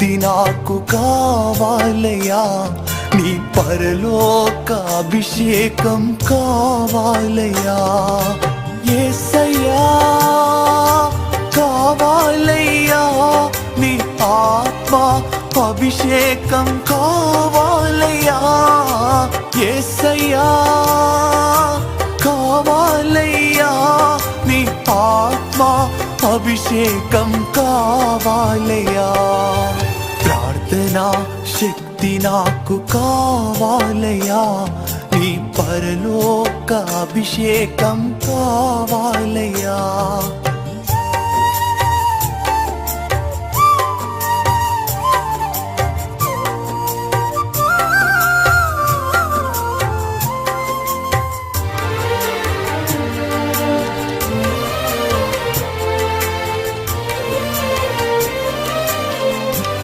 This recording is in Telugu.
శక్తి నాకు కావాలయ్యా, నీ పరలోక అభిషేకం కావాలయ్యా. యేసయ్యా కావాలయ్యా, నీ ఆత్మ అభిషేకం కావాలయ్యా. యేసయ్యా కావాలయ్యా, నీ ఆత్మ అభిషేకం కావాలయ్యా. ప్రార్థనా శక్తి నాకు కావాలయ్యా, నీ పరలోక అభిషేకం కావాలయ్యా.